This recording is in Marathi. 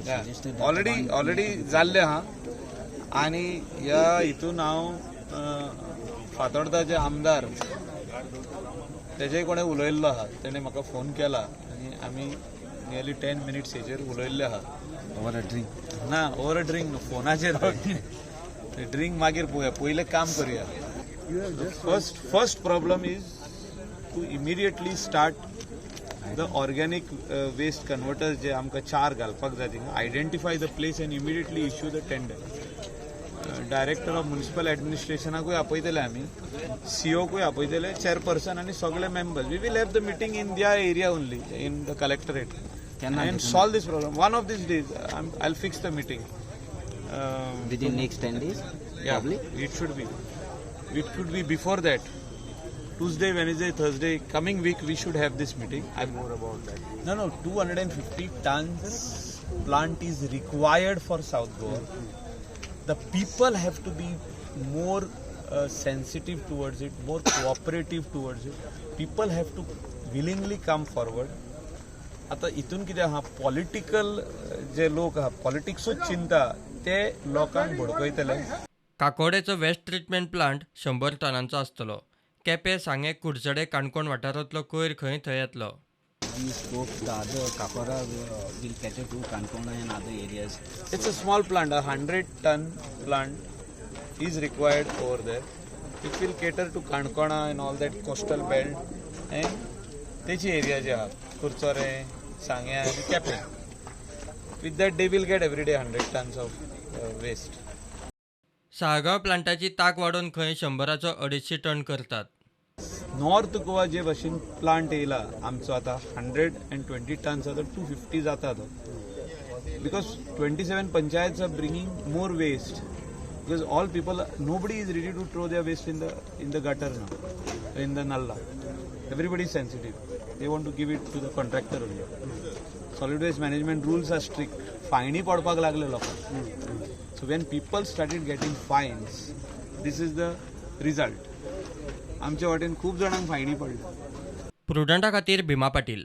ऑलरेडी जाल्ले आहा आणि ह्या हितून हांव फातोर्डाचे आमदार तेजे कोणें उलयल्लो आहा, तेणें म्हाका फोन केला आनी आमी नियरली 10 मिनिट्स हेजेर उलयल्ले आहा. ओवर अ ड्रिंक ना ओवर ड्रिंक न्हू, फोनाचेर ड्रिंक मागीर पळोवया, पयलें काम करया. First problem is to immediately start the organic waste converters जे आमकां 4 घालपाक जाय थिंगा. Identify the place and immediately issue the tender. Director of municipal ॲडमिनिस्ट्रेशनाकूय आपयतले आमी, सीओकूय आपयतले, चेअरपर्सन आनी सगळे members. We will have the meeting in their area only, in the collectorate, and solve this problem. One of these days, I'll fix the meeting. within next 10 days. Yeah, Probably. it should be. It could be before that. Tuesday, Wednesday, Thursday, coming week we should have this meeting. I'm more about that. No, 250 tons plant is required for South Goa. The people have to be more sensitive towards it, more cooperative towards it. People have to willingly come forward. आता इथून कितें आहा, पॉलिटिकल जे लोक आहा, पॉलिटिक्सूच चिंता ते लोकांक भडकयतले. काकोडेचो वेस्ट ट्रीटमेंट प्लांट 100 टनांचो आसतलो. केपें, सांगे, कुडचडे, काणकोण वाठारांतलो कोयर खंय थंय येतलो. We spoke the other Kakora will cater to Kankona and other areas. It's a small plant, a 100-ton plant is required over there. It will cater to Kankona and all that coastal belt and तेची एरिया जे आहा, कुरचोरे, सांग्या आनी Quepem. With that they will get every day 100 tons of waste. Saligao प्लांटाची ताक वाडोवन खंय 100चो 250 टन करतात. नॉर्थ गोवा जे भाशेन प्लांट येयला आमचो आतां 120 टन्स आतां 250 जाता तो. Because 27 panchayats are bringing more waste. Because all people, nobody is ready to throw their waste in the gutter now, in the nalla. Everybody is sensitive. They want to give it to the contractor only. Solid waste management rules are strict. फायनी पडपाक लागले लोकांक. So when people started getting fines, this is the result. आमच्या वाटेन खूब जाणांक फायनी पडल्या. प्रुडंटा खातीर भीमा पाटील.